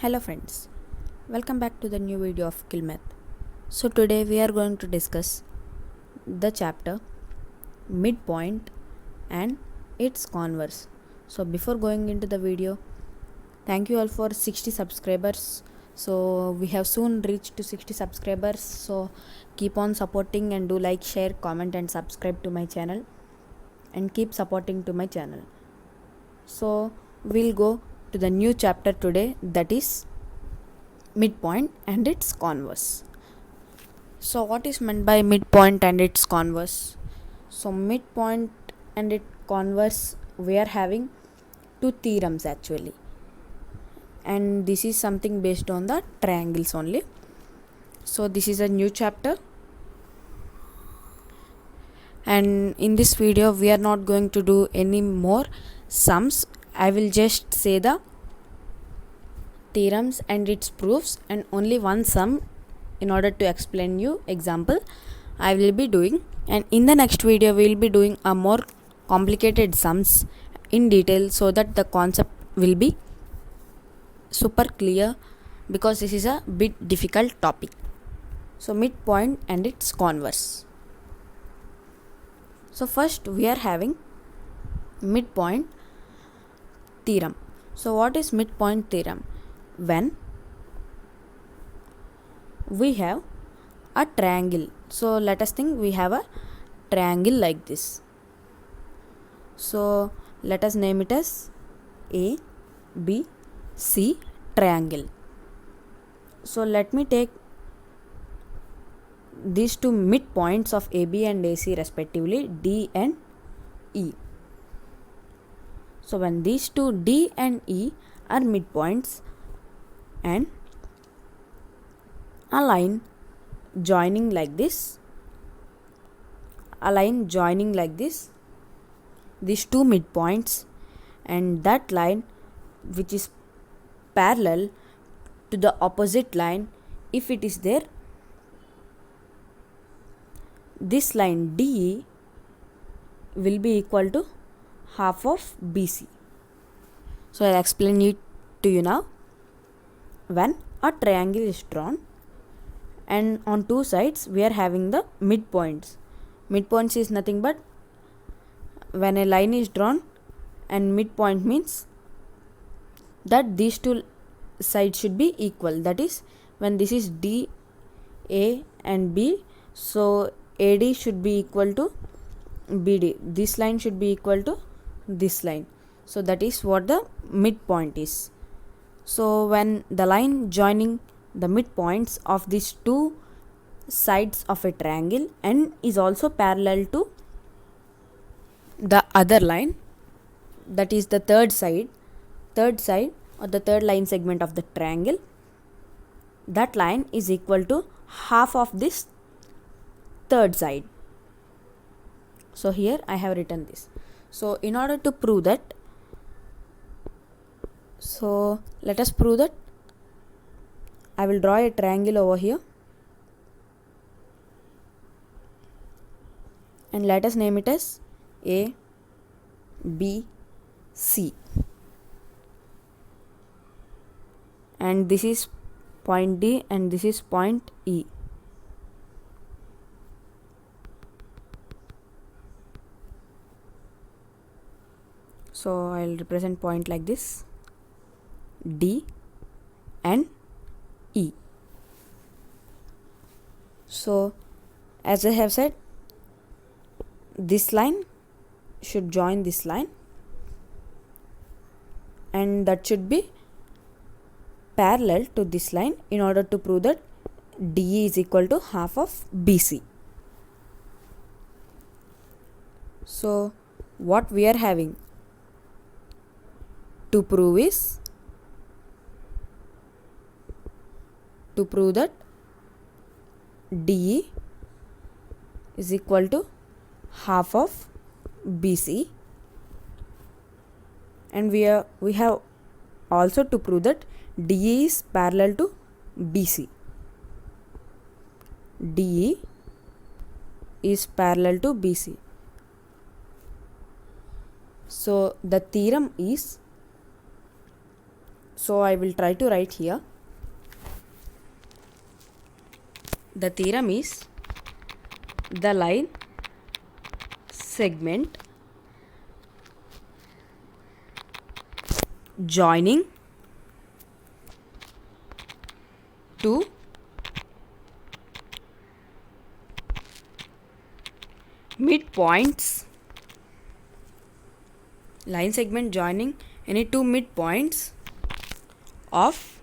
Hello friends, welcome back to the new video of Kilmath. So today we are going to discuss the chapter midpoint and its converse. So before going into the video, thank you all for 60 subscribers. So we have soon reached to 60 subscribers. So keep on supporting and do like, share, comment and subscribe to my channel and keep supporting to my channel. So we'll go to the new chapter today, that is midpoint and its converse. So what is meant by midpoint and its converse? So midpoint and its converse, we are having two theorems actually, and this is something based on the triangles only. So this is a new chapter, and in this video we are not going to do any more sums. I will just say the theorems and its proofs and only one sum in order to explain you example I will be doing, and in the next video we will be doing a more complicated sums in detail so that the concept will be super clear, because this is a bit difficult topic. So midpoint and its converse. So first we are having midpoint theorem. So what is midpoint theorem? When we have a triangle, so let us think we have a triangle like this. So let us name it as A B C triangle. So let me take these two midpoints of AB and AC respectively, D and E. So when these two D and E are midpoints and a line joining like this, these two midpoints, and that line which is parallel to the opposite line, if it is there, this line DE will be equal to half of BC. So I'll explain it to you now. When a triangle is drawn and on two sides we are having the midpoints. Midpoints is nothing but when a line is drawn, and midpoint means that these two sides should be equal. That is, when this is D, A and B, so AD should be equal to BD. This line should be equal to this line. So that is what the midpoint is. So when the line joining the midpoints of these two sides of a triangle and is also parallel to the other line, that is the third side or the third line segment of the triangle, that line is equal to half of this third side. So here I have written this. So in order to prove that, so let us prove that. I will draw a triangle over here and let us name it as A B C, and this is point D and this is point E. So I'll represent point like this, D and E. So as I have said, this line should join this line and that should be parallel to this line in order to prove that DE is equal to half of BC. So what we are having to prove is to prove that DE is equal to half of BC, and we have also to prove that DE is parallel to BC. DE is parallel to BC. So the theorem is So I will try to write here. The theorem is the line segment joining two midpoints, line segment joining any two midpoints of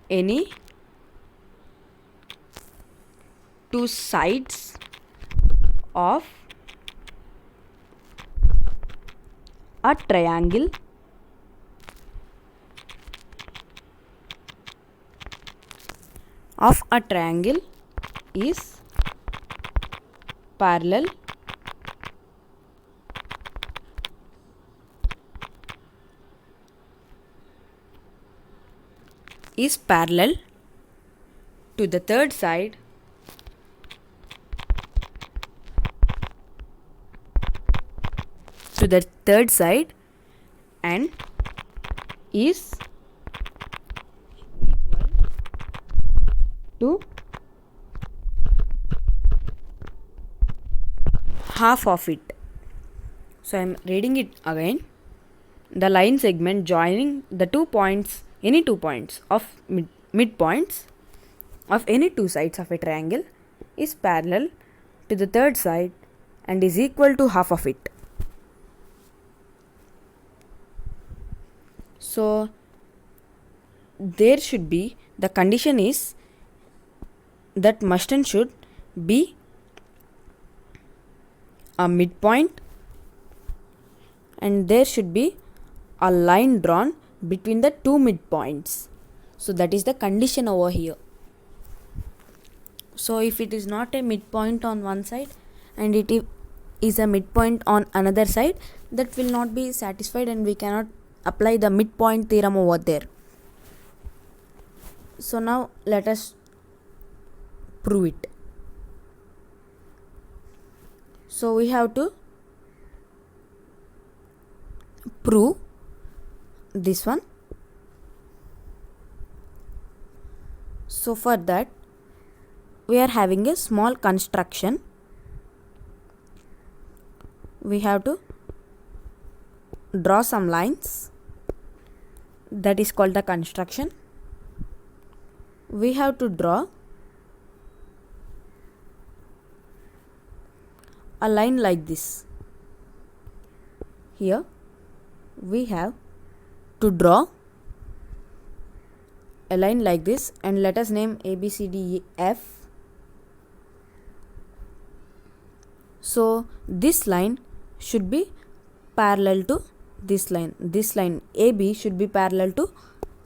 any two sides of a triangle is parallel to the third side and is equal to half of it. So I am reading it again. The line segment joining the any two points of midpoints of any two sides of a triangle is parallel to the third side and is equal to half of it. So there should be, the condition is that must and should be a midpoint and there should be a line drawn between the two midpoints. So that is the condition over here. So if it is not a midpoint on one side and it is a midpoint on another side, that will not be satisfied and we cannot apply the midpoint theorem over there. So now let us prove it. So we have to prove this one. So for that we are having a small construction. We have to draw some lines, that is called the construction. We have to draw a line like this. Here we have to draw a line like this and let us name A, B, C, D, E, F. So this line should be parallel to this line. This line AB should be parallel to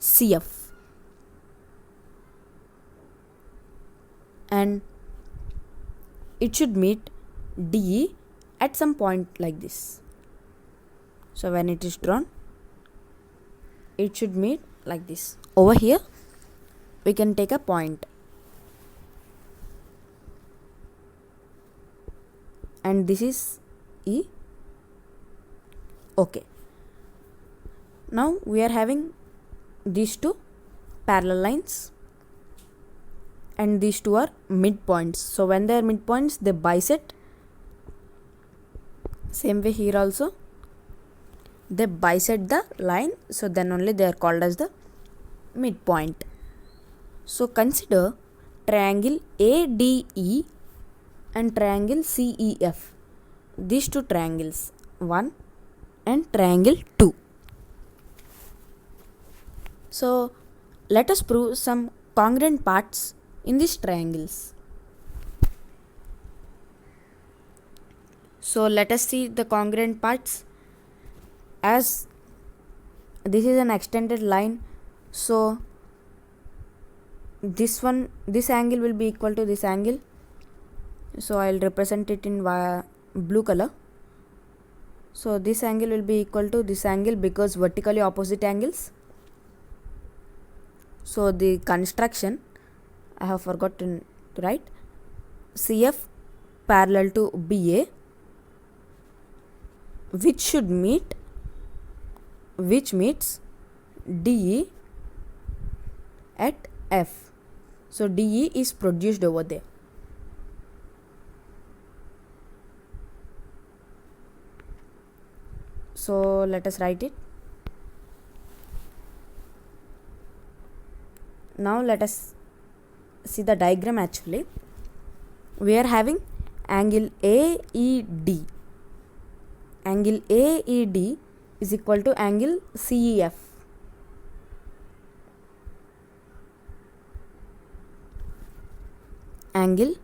CF. And it should meet DE at some point like this. So when it is drawn, it should meet like this. Over here we can take a point and this is E. Okay. Now we are having these two parallel lines and these two are midpoints. So when they are midpoints, they bisect. Same way here also they bisect the line, so then only they are called as the midpoint. So consider triangle ADE and triangle CEF. These two triangles, 1 and triangle 2. So let us prove some congruent parts in these triangles. So let us see the congruent parts. As this is an extended line, so this angle will be equal to this angle. So I will represent it in blue color. So this angle will be equal to this angle because vertically opposite angles. So the construction I have forgotten to write. CF parallel to BA, which meets DE at F. So DE is produced over there. So let us write it. Now let us see the diagram. Actually, we are having angle AED. Angle AED is equal to angle CEF. Angle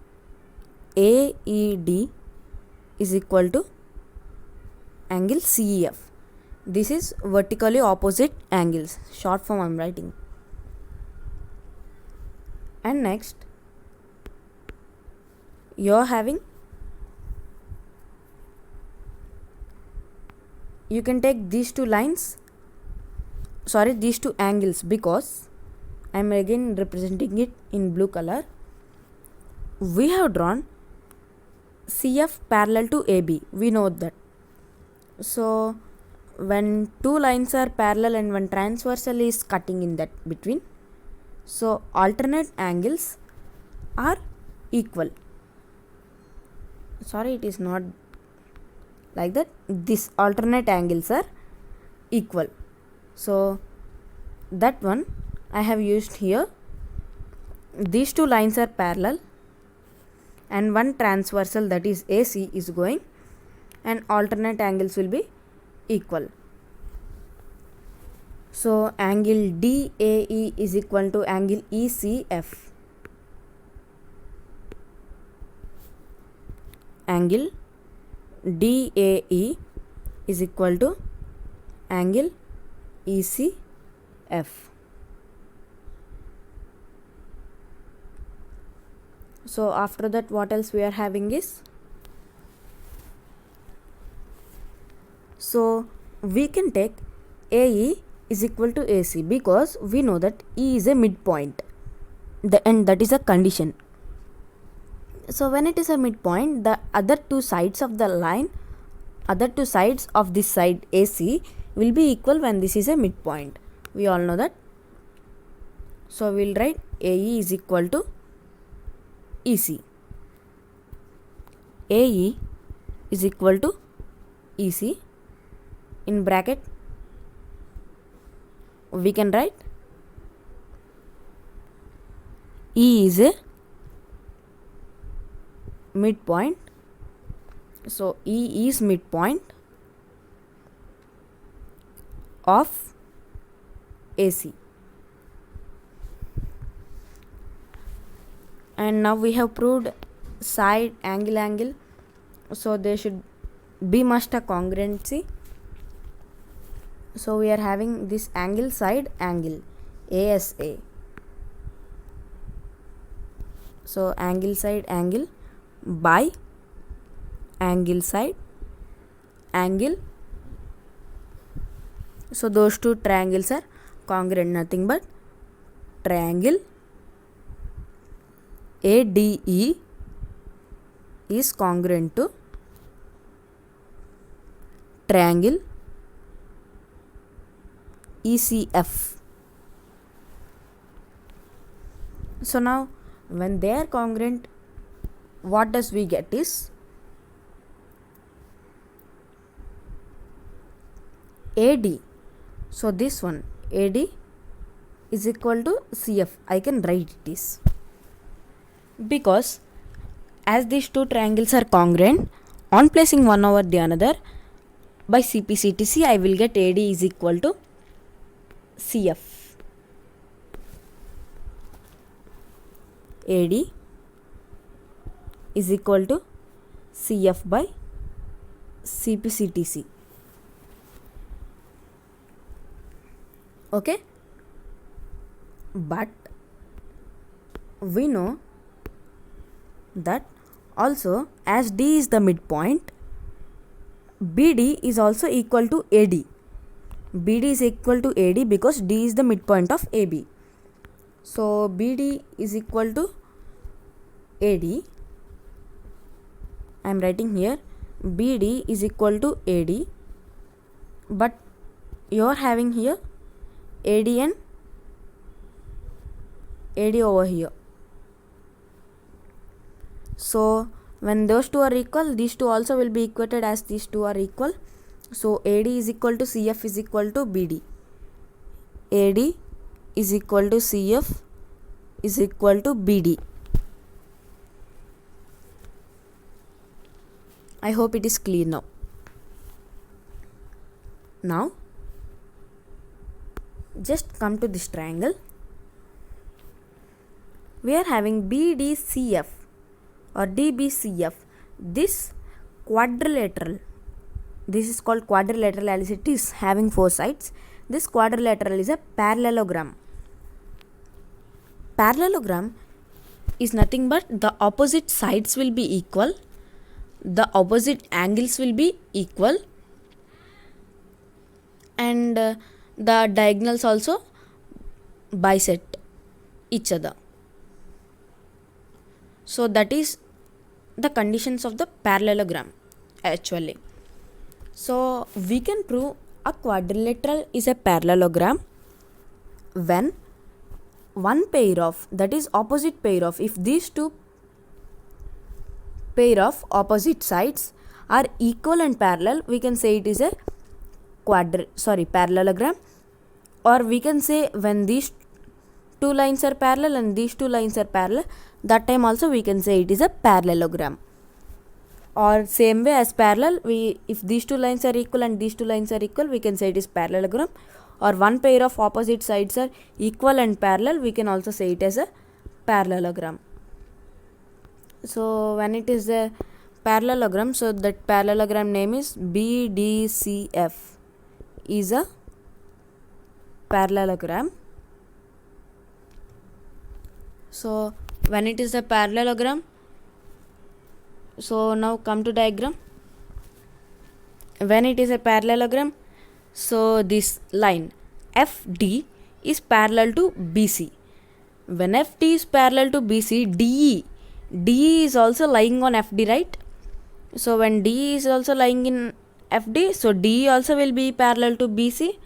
AED is equal to angle CEF. This is vertically opposite angles. Short form I am writing. And next, you are having, you can take these two lines, these two angles, because I am again representing it in blue color. We have drawn CF parallel to AB. We know that. So when two lines are parallel and one transversal is cutting in that between, so alternate angles are equal. It is not like that. These alternate angles are equal. So that one I have used here. These two lines are parallel and one transversal, that is AC, is going, and alternate angles will be equal. So angle DAE is equal to angle ECF. Angle DAE is equal to angle ECF. So after that, what else we are having is, so we can take AE is equal to AC, because we know that E is a midpoint, and that is a condition. So when it is a midpoint, the other two sides of the line, other two sides of this side AC will be equal when this is a midpoint. We all know that. So we will write AE is equal to EC. AE is equal to EC. In bracket, we can write E is a midpoint. So E is midpoint of AC. And now we have proved side, angle. So there should be must a congruency. So we are having this angle side angle ASA. So angle side angle by angle side angle. So those two triangles are congruent, nothing but triangle ADE is congruent to triangle ECF. So now when they are congruent, what does we get is AD. So this one AD is equal to CF. I can write it is, because as these two triangles are congruent, on placing one over the another by CPCTC, I will get AD is equal to CF. AD is equal to CF by CPCTC. Okay, but we know that also as D is the midpoint, BD is also equal to AD. BD is equal to AD because D is the midpoint of AB. So BD is equal to AD. I am writing here BD is equal to AD, but you are having here AD and AD over here. So when those two are equal, these two also will be equated as these two are equal. So AD is equal to CF is equal to BD. AD is equal to CF is equal to BD. I hope it is clear now. Now just come to this triangle. We are having BDCF or DBCF. This quadrilateral, this is called quadrilateral as it is having 4 sides. This quadrilateral is a parallelogram. Parallelogram is nothing but the opposite sides will be equal, the opposite angles will be equal, and the diagonals also bisect each other. So that is the conditions of the parallelogram actually. So we can prove a quadrilateral is a parallelogram when one pair of, that is opposite pair of, if these two pair of opposite sides are equal and parallel, we can say it is a parallelogram. Or we can say when these two lines are parallel and these two lines are parallel, that time also we can say it is a parallelogram. Or same way as parallel, if these two lines are equal and these two lines are equal, we can say it is parallelogram. Or one pair of opposite sides are equal and parallel, we can also say it as a parallelogram. So when it is a parallelogram, so that parallelogram name is BDCF is a parallelogram. So when it is a parallelogram, so now come to diagram. When it is a parallelogram, so this line FD is parallel to BC. When FD is parallel to BC, DE is also lying on FD, right? So when DE is also lying in FD, so DE also will be parallel to BC.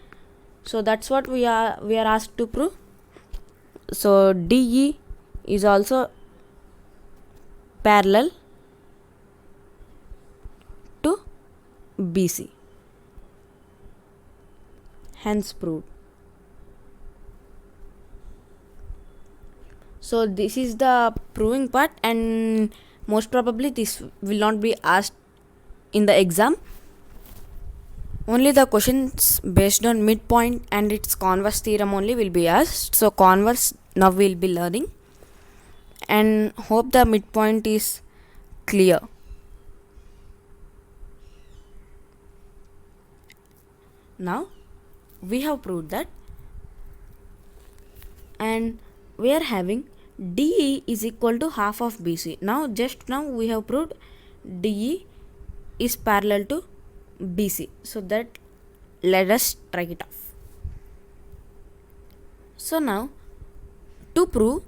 So that's what we are asked to prove. So DE is also parallel to BC. Hence proved. So this is the proving part, and most probably this will not be asked in the exam. Only the questions based on midpoint and its converse theorem only will be asked. So converse now we will be learning, and hope the midpoint is clear. Now we have proved that, and we are having DE is equal to half of BC. Now we have proved DE is parallel to BC. So that let us try it off. So now to prove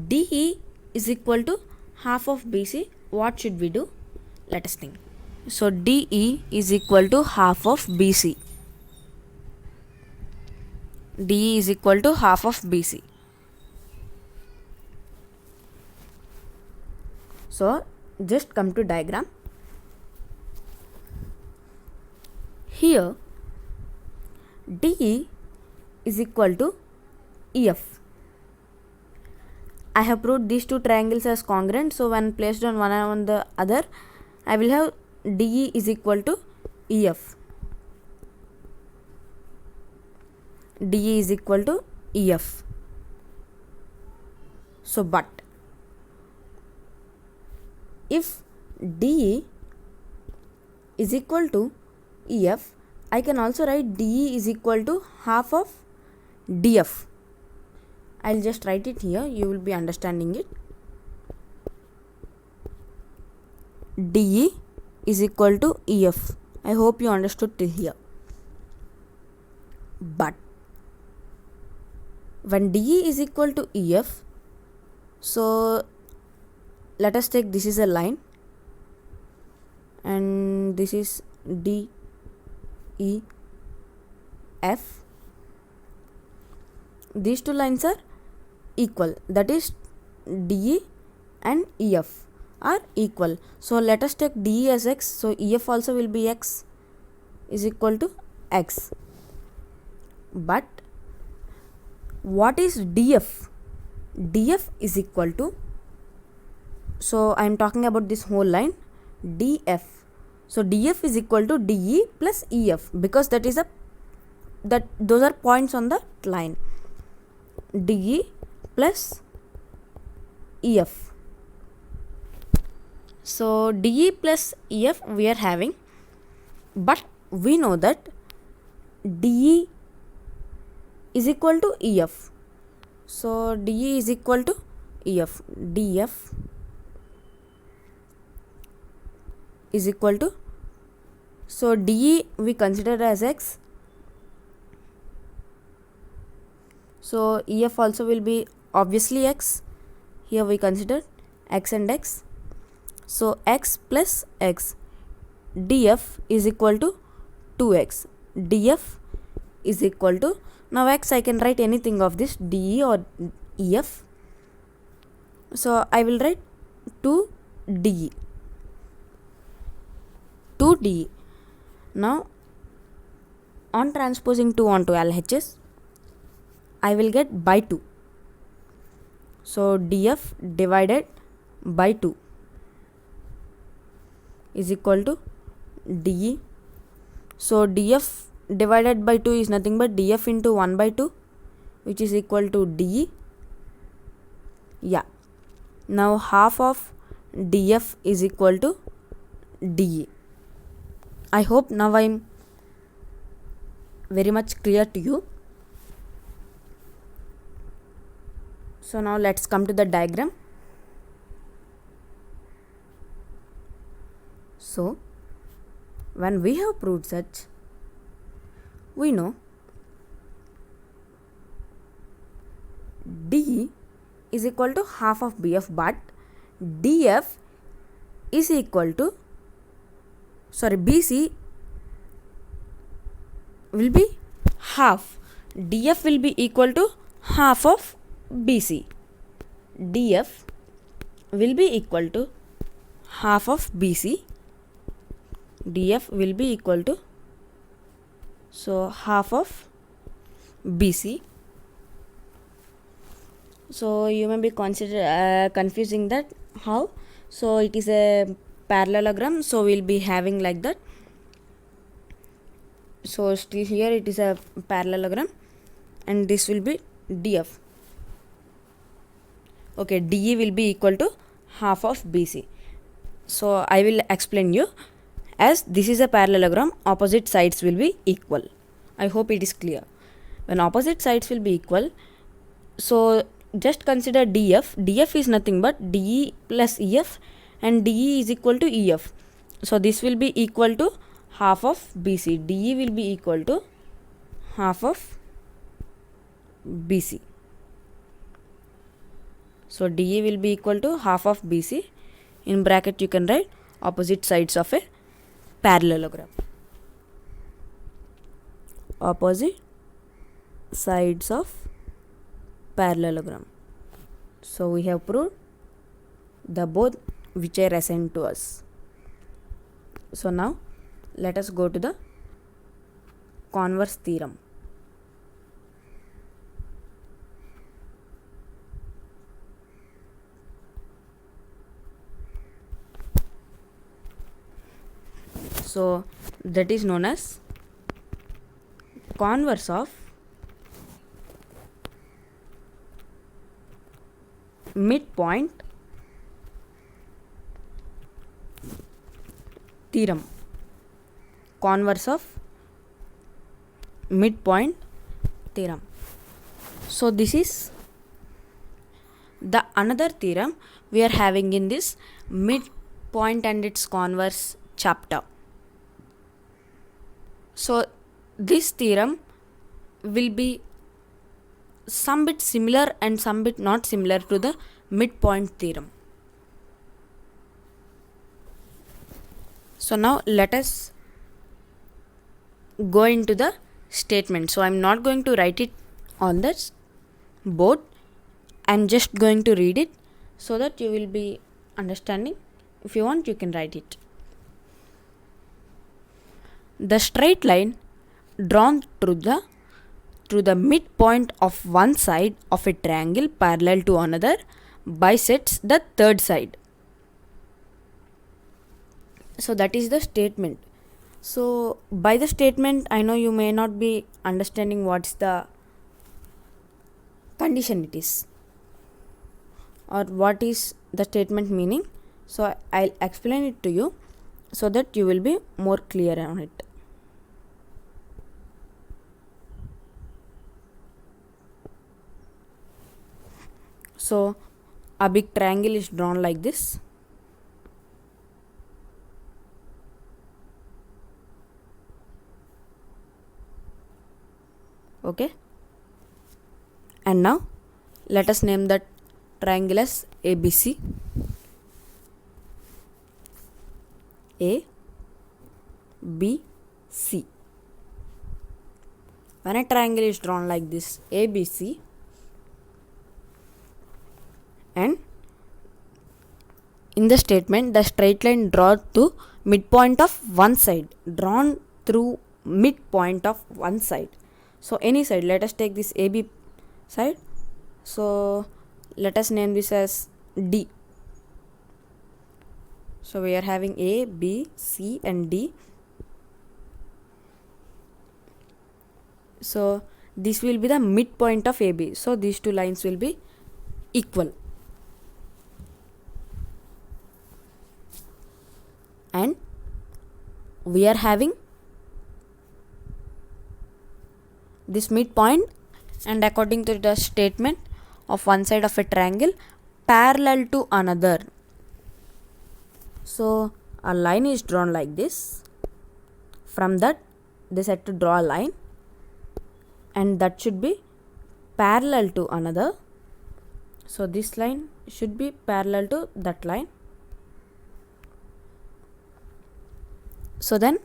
DE is equal to half of BC, what should we do? Let us think. So DE is equal to half of BC. DE is equal to half of BC. So just come to diagram. Here DE is equal to EF. I have proved these two triangles as congruent, so when placed on one on the other, I will have DE is equal to EF. DE is equal to EF. So but if DE is equal to EF, I can also write DE is equal to half of DF. I'll just write it here, you will be understanding it. DE is equal to EF. I hope you understood till here. But when DE is equal to EF, so let us take this is a line and this is D, E, F. these two lines are equal, that is DE and EF are equal. So let us take DE as x, so EF also will be x, is equal to x. But what is DF? DF is equal to, so I am talking about this whole line, DF. So DF is equal to DE plus EF, because that is those are points on the line. DE plus EF. So DE plus EF we are having, but we know that DE is equal to EF. So DE is equal to EF. DF is equal to, so DE we consider as x, so EF also will be obviously x. Here we consider x and x, so x plus x, DF is equal to 2x. DF is equal to, now x I can write anything of this, DE or EF, so I will write 2DE. 2DE. Now on transposing 2 onto LHS, I will get by 2. So DF divided by 2 is equal to DE. So DF divided by 2 is nothing but DF into 1 by 2, which is equal to DE. Yeah. Now half of DF is equal to DE. I hope now I am very much clear to you. So now let's come to the diagram. So when we have proved such, we know DE is equal to half of BF, but DF is equal to, BC will be half. DF will be equal to half of BC. DF will be equal to half of BC. DF will be equal to, so half of BC. So you may be confusing that how. So it is a parallelogram, so we'll be having like that. So still here it is a parallelogram, and this will be DF. Okay, DE will be equal to half of BC. So I will explain you. As this is a parallelogram, opposite sides will be equal. I hope it is clear. When opposite sides will be equal, so just consider DF. DF is nothing but DE plus EF, and DE is equal to EF. So this will be equal to half of BC. DE will be equal to half of BC. So DE will be equal to half of BC. In bracket you can write opposite sides of a parallelogram. Opposite sides of parallelogram. So we have proved the both which are assigned to us. So now let us go to the converse theorem. So that is known as converse of midpoint theorem. Converse of midpoint theorem. So this is the another theorem we are having in this midpoint and its converse chapter. So this theorem will be some bit similar and some bit not similar to the midpoint theorem. So now let us go into the statement. So I am not going to write it on the both. I'm just going to read it so that you will be understanding. If you want, you can write it. The straight line drawn through the midpoint of one side of a triangle parallel to another bisects the third side. So that is the statement. So by the statement, I know you may not be understanding what's the condition it is or what is the statement meaning. So I'll explain it to you so that you will be more clear on it. So a big triangle is drawn like this. Okay, and now let us name that triangle as ABC. A B C. When a triangle is drawn like this, ABC, and in the statement the straight line drawn to midpoint of one side, drawn through midpoint of one side. So any side, let us take this AB side. So let us name this as D. So we are having A, B, C and D. So this will be the midpoint of AB. So these two lines will be equal. And we are having this midpoint, and according to the statement of one side of a triangle parallel to another. So a line is drawn like this. From that they said to draw a line, and that should be parallel to another. So this line should be parallel to that line. So then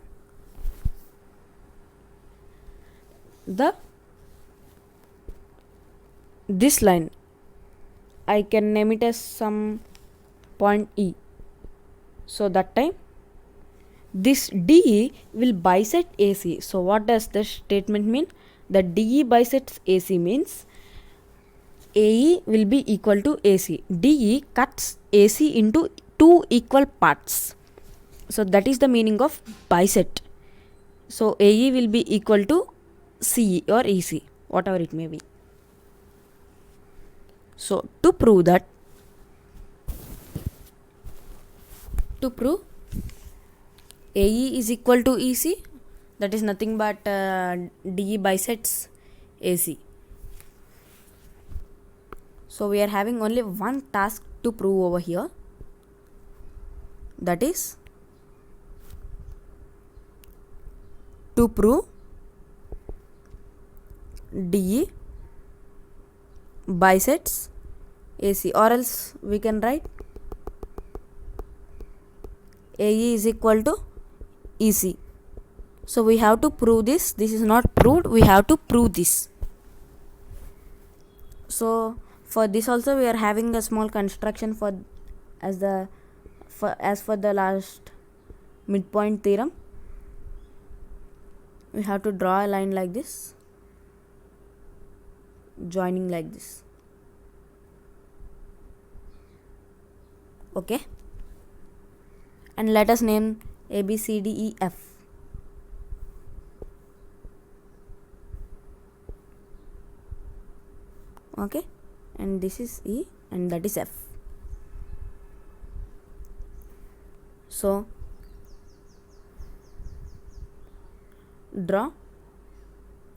this line I can name it as some point E. So that time this DE will bisect AC. So what does the statement mean? The DE bisects AC means AE will be equal to AC. DE cuts AC into two equal parts. So that is the meaning of bisect. So AE will be equal to CE or EC, whatever it may be. So to prove AE is equal to EC, that is nothing but DE bisects AC. So we are having only one task to prove over here, that is to prove DE bisects AC, or else we can write AE is equal to EC. So we have to prove this. This is not proved, we have to prove this. So for this also we are having a small construction as for the last midpoint theorem. We have to draw a line like this, joining like this. Okay, and let us name A B C D E F. Okay, and this is E and that is F. So draw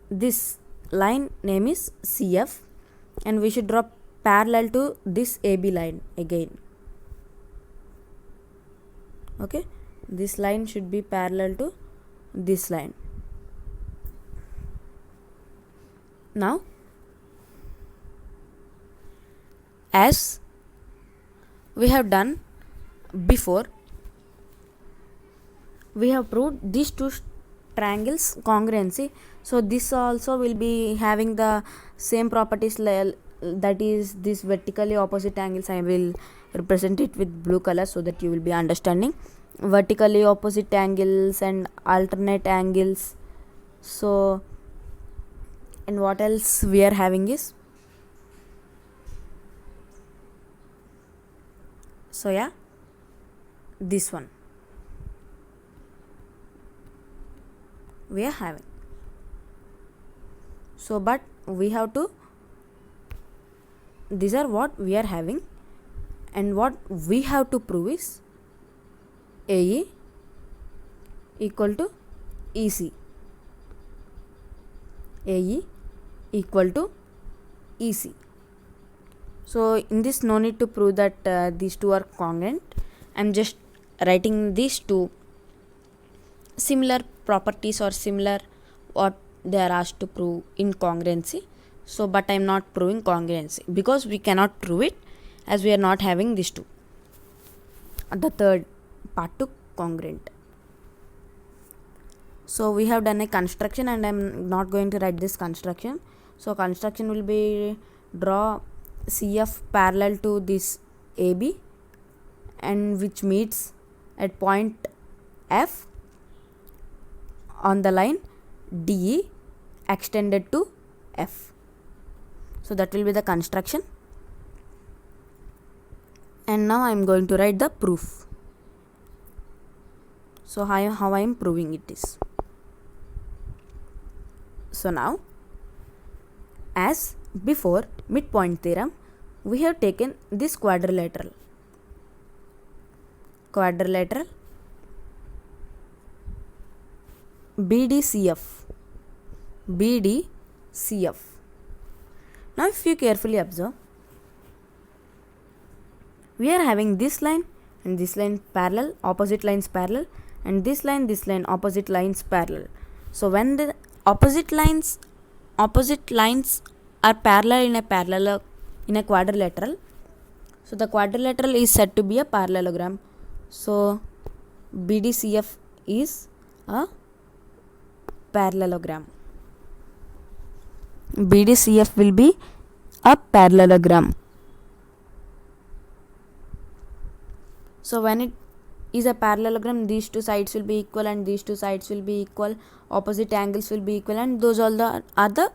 this line, name is CF, and we should draw parallel to this AB line again. Okay, this line should be parallel to this line. Now as we have done before, we have proved these two triangles congruency. So this also will be having the same properties that is this vertically opposite angles. I will represent it with blue color so that you will be understanding vertically opposite angles and alternate angles. So, and what else we are having is, so yeah, this one we are having. So but we have to, these are what we are having, and what we have to prove is AE equal to EC. AE equal to EC. So in this, no need to prove that these two are congruent. I am just writing these two similar properties or similar what they are asked to prove in congruency. So but I am not proving congruency because we cannot prove it as we are not having these two. The third part to congruent. So we have done a construction, and I am not going to write this construction. So construction will be, draw CF parallel to this AB and which meets at point F on the line DE extended to F. So that will be the construction. And now I am going to write the proof. So how I am proving it is. So now, as before midpoint theorem, we have taken this quadrilateral BDCF. Now if you carefully observe, we are having this line and this line parallel, opposite lines parallel, and this line, opposite lines parallel. So when the opposite lines are parallel in a quadrilateral, so the quadrilateral is said to be a parallelogram. So BDCF is a parallelogram. BDCF will be a parallelogram. So when it is a parallelogram, these two sides will be equal and these two sides will be equal, opposite angles will be equal, and those all are the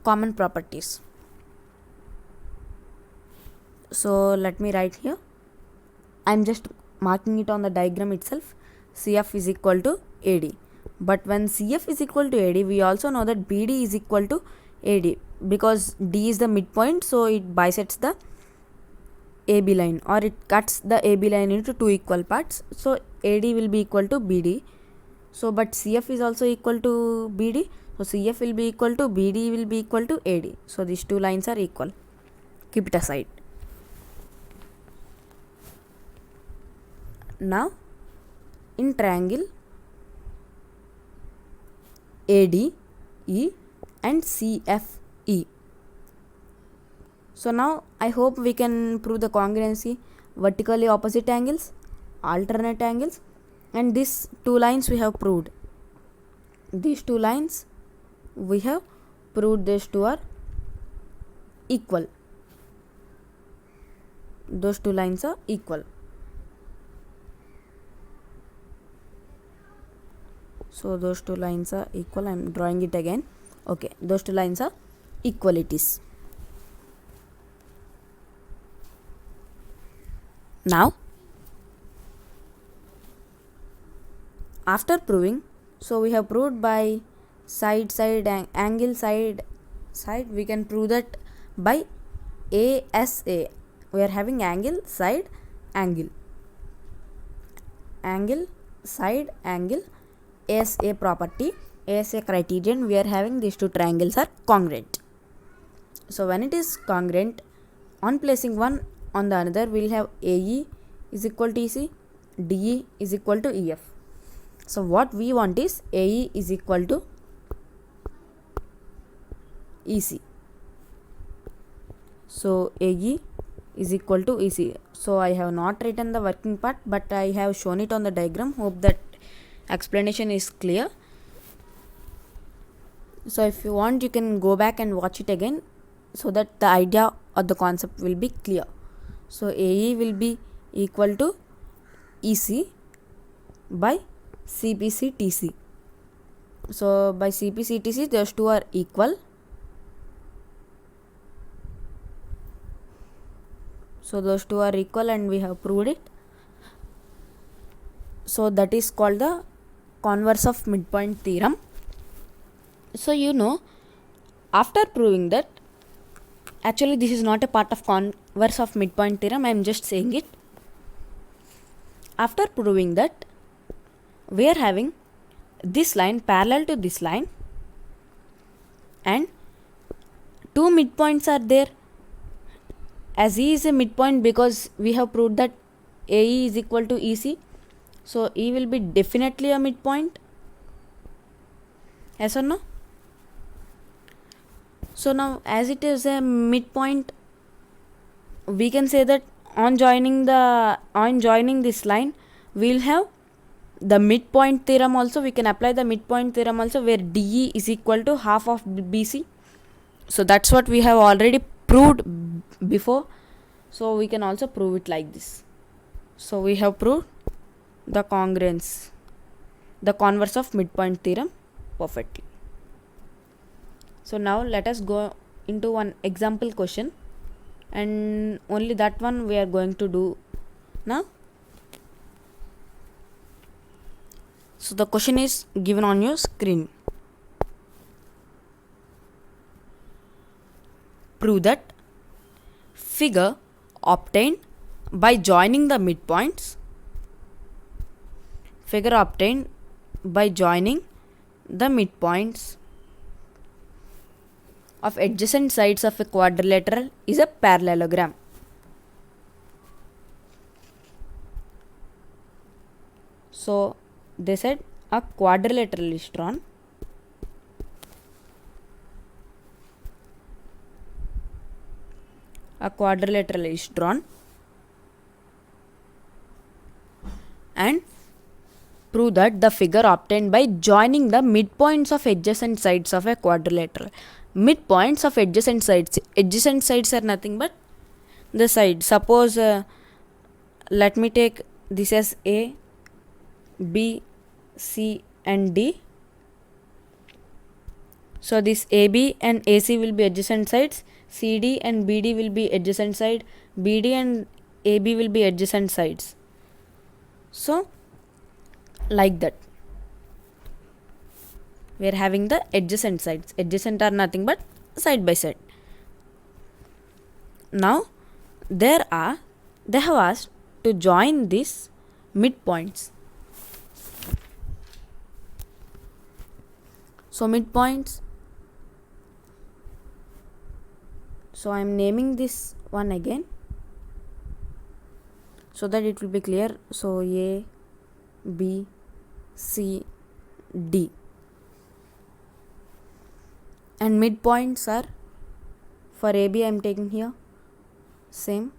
common properties. So let me write here. I am just marking it on the diagram itself. CF is equal to AD. But when CF is equal to AD, we also know that BD is equal to AD because D is the midpoint, so it bisects the AB line, or it cuts the AB line into two equal parts. So AD will be equal to BD. So but CF is also equal to BD. So CF will be equal to BD will be equal to AD. So these two lines are equal. Keep it aside. Now in triangle ADE and CFE. So now I hope we can prove the congruency, vertically opposite angles, alternate angles, and these two lines we have proved. These two lines we have proved, these two are equal. Those two lines are equal. So those two lines are equal. I am drawing it again. Okay, those two lines are equalities. Now after proving, so we have proved by angle side, we can prove that by ASA. We are having angle side angle side angle ASA property, ASA criterion. We are having these two triangles are congruent. So when it is congruent, on placing one on the another, we will have AE is equal to EC, DE is equal to EF. So what we want is AE is equal to EC. So AE is equal to EC. So I have not written the working part, but I have shown it on the diagram. Hope that explanation is clear. So if you want, you can go back and watch it again. so that the idea or the concept will be clear. So AE will be equal to EC by CPC-TC. So by CPC-TC, those two are equal. So those two are equal and we have proved it. So that is called the converse of midpoint theorem. So after proving that, actually this is not a part of converse of midpoint theorem, I am just saying it. After proving that, we are having this line parallel to this line and two midpoints are there. As E is a midpoint, because we have proved that AE is equal to EC, so E will be definitely a midpoint. Yes or no? So now as it is a midpoint, we can say that on joining this line, we will have the midpoint theorem also. We can apply the midpoint theorem also, where DE is equal to half of BC. So that's what we have already proved before. So we can also prove it like this. So we have proved the congruence, the converse of midpoint theorem perfectly. So now let us go into one example question, and only that one we are going to do now. So the question is given on your screen. Prove that figure obtained by joining the midpoints of adjacent sides of a quadrilateral is a parallelogram. So they said a quadrilateral is drawn. And prove that the figure obtained by joining the midpoints of adjacent sides of a quadrilateral. Midpoints of adjacent sides. Adjacent sides are nothing but the side. Suppose let me take this as A, B, C and D. So this AB and AC will be adjacent sides. CD and BD will be adjacent side. BD and AB will be adjacent sides. So like that, we are having the adjacent sides. Adjacent are nothing but side by side. Now they have asked to join these midpoints. So midpoints, so I am naming this one again so that it will be clear. So A, B, C, D, and midpoints are, for AB I am taking here same,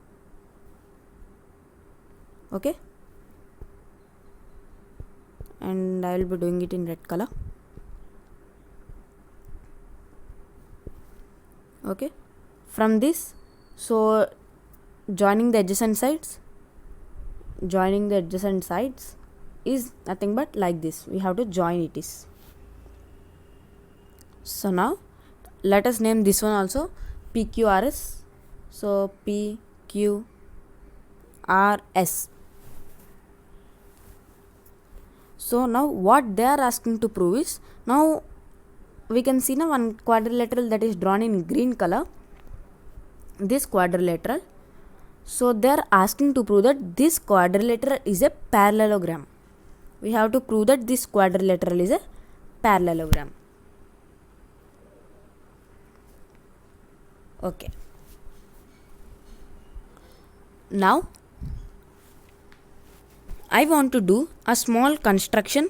okay, and I will be doing it in red color, okay. From this, so joining the adjacent sides is nothing but like this. We have to join it is. So now let us name this one also PQRS. So PQRS. So now what they are asking to prove is, now we can see now one quadrilateral that is drawn in green color, this quadrilateral. So they are asking to prove that this quadrilateral is a parallelogram. We have to prove that this quadrilateral is a parallelogram. Okay. Now I want to do a small construction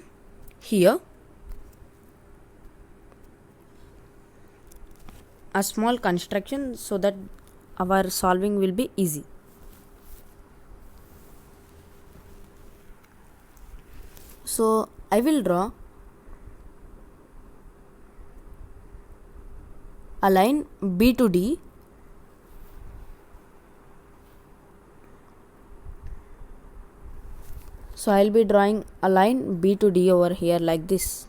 here. A small construction so that our solving will be easy. So I will draw a line B to D So I'll be drawing a line B to D over here like this.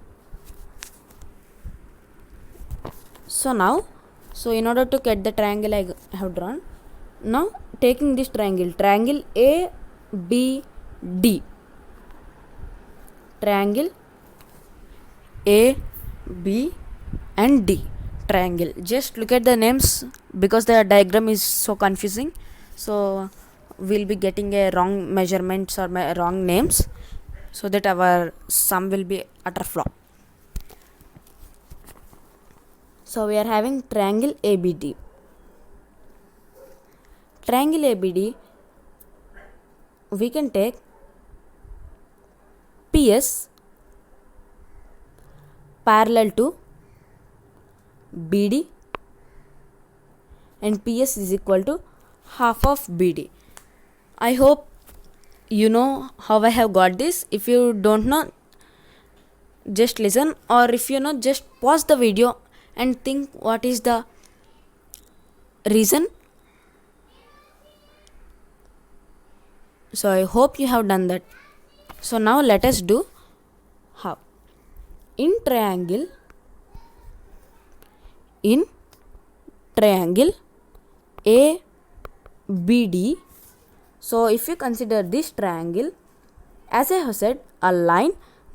So now, in order to get the triangle I have drawn, now taking this triangle A, B, D, triangle A, B and D triangle. Just look at the names because the diagram is so confusing. So we'll be getting a wrong measurements or wrong names, so that our sum will be utter flop. So we are having triangle ABD. Triangle ABD, we can take PS parallel to BD and PS is equal to half of BD. I hope you know how I have got this. If you don't know, just listen, or if you know, just pause the video and think what is the reason. So I hope you have done that. So now let us do how. In triangle ABD, so if you consider this triangle, as I have said, a line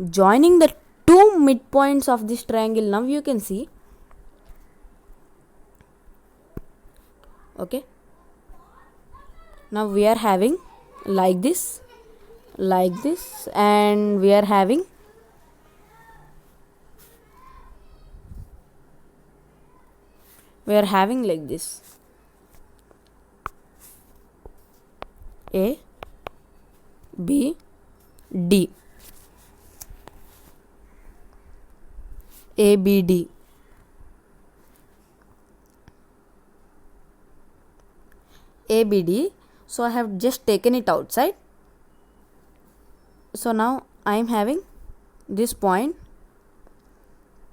joining the two midpoints of this triangle. Now you can see, okay, now we are having like this, and we are having like this. A, B, D, ABD, ABD. So I have just taken it outside. So now I am having this point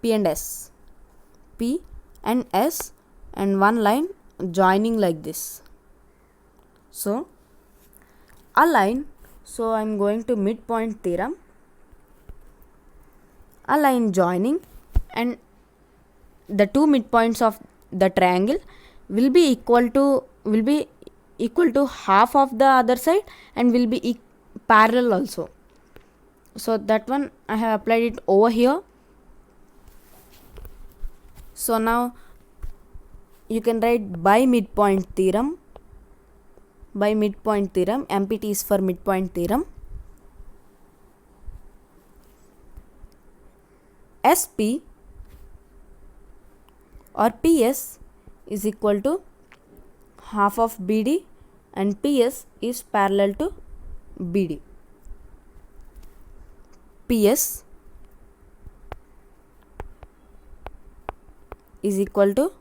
P and S, P and S, and one line joining like this. So a line, so I am going to midpoint theorem, a line joining, and the two midpoints of the triangle will be equal to half of the other side and will be parallel also. So that one I have applied it over here. So now you can write by midpoint theorem. MPT is for midpoint theorem. SP or PS is equal to half of BD and PS is parallel to BD. PS is equal to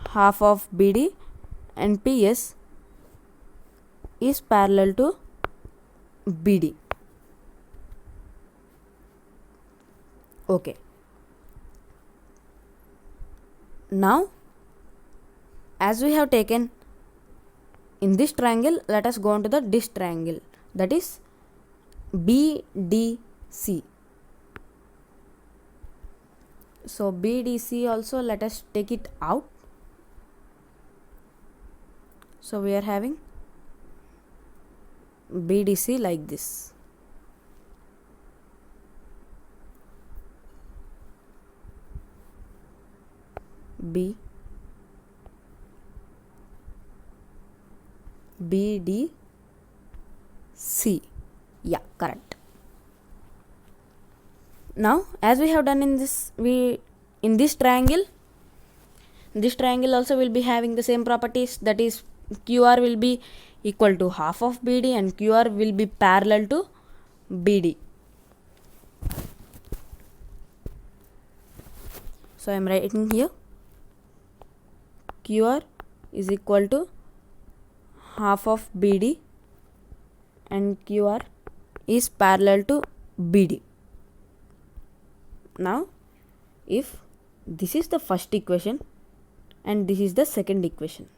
half of BD and PS is parallel to BD. Okay. Now, as we have taken in this triangle, let us go on to this triangle, that is BDC. So BDC also, let us take it out. So we are having BDC like this. BDC. Yeah, correct. Now, as we have done in this triangle also will be having the same properties, that is QR will be equal to half of BD and QR will be parallel to BD. So I am writing here QR is equal to half of BD and QR is parallel to BD. Now, if this is the first equation and this is the second equation,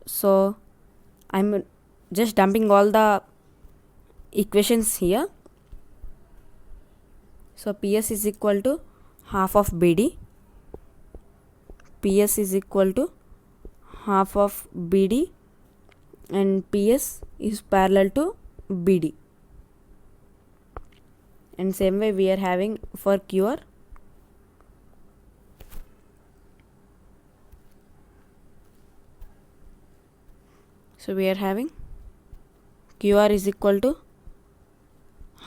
so I am just dumping all the equations here. So PS is equal to half of BD. PS is equal to half of BD and PS is parallel to BD. And same way we are having for QR. So we are having QR is equal to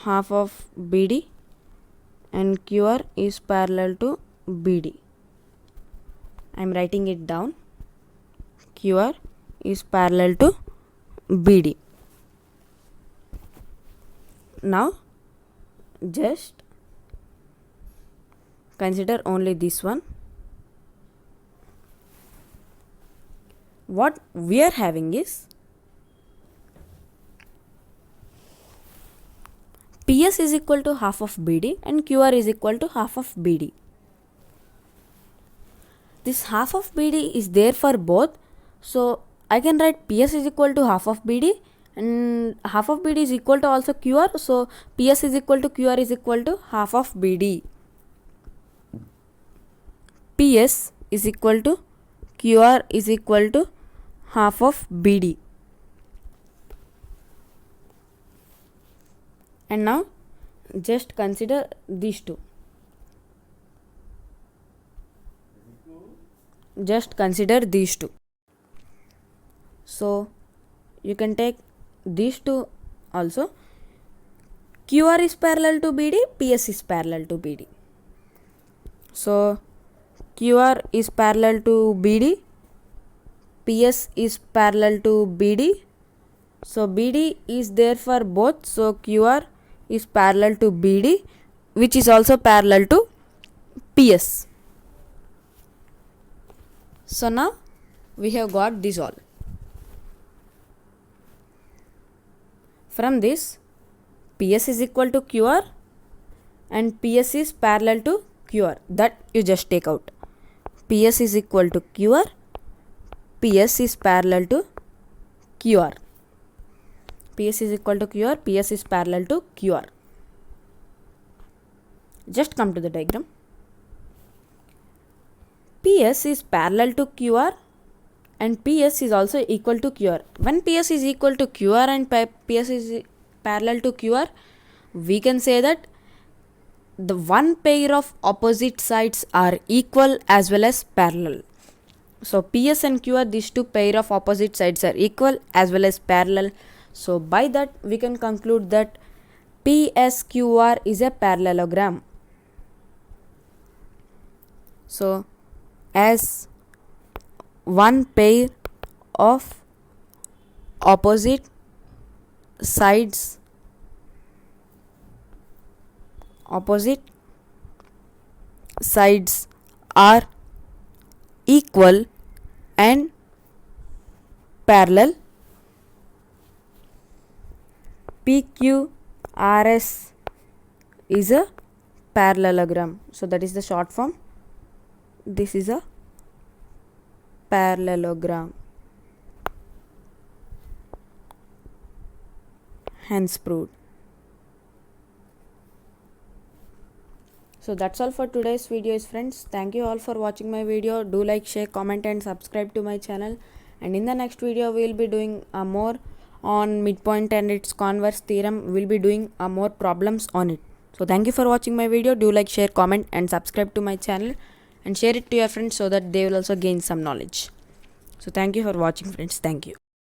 half of BD and QR is parallel to BD. I am writing it down. QR is parallel to BD. Now just consider only this one. What we are having is PS is equal to half of BD and QR is equal to half of BD. This half of BD is there for both, so I can write PS is equal to half of BD and half of BD is equal to also QR, so PS is equal to QR is equal to half of BD. PS is equal to QR is equal to half of BD. And now just consider these two. Just consider these two. So you can take these two also. QR is parallel to BD, PS is parallel to BD. So QR is parallel to BD, PS is parallel to BD. So BD is there for both, so QR is parallel to BD, which is also parallel to PS. So now we have got this all. From this, PS is equal to QR and PS is parallel to QR. That you just take out. PS is equal to QR, PS is parallel to QR. PS is equal to QR, PS is parallel to QR. Just come to the diagram. PS is parallel to QR and PS is also equal to QR. When PS is equal to QR and PS is parallel to QR, we can say that the one pair of opposite sides are equal as well as parallel. So PS and QR, these two pair of opposite sides are equal as well as parallel. So by that we can conclude that PSQR is a parallelogram. So as one pair of opposite sides are equal and parallel, PQRS is a parallelogram. So that is the short form. This is a parallelogram. Hence proved. So that's all for today's videos, friends. Thank you all for watching my video. Do like, share, comment and subscribe to my channel. And in the next video we will be doing more on midpoint and its converse theorem. We will be doing more problems on it. So thank you for watching my video. Do like, share, comment and subscribe to my channel and share it to your friends so that they will also gain some knowledge. So thank you for watching, friends. Thank you.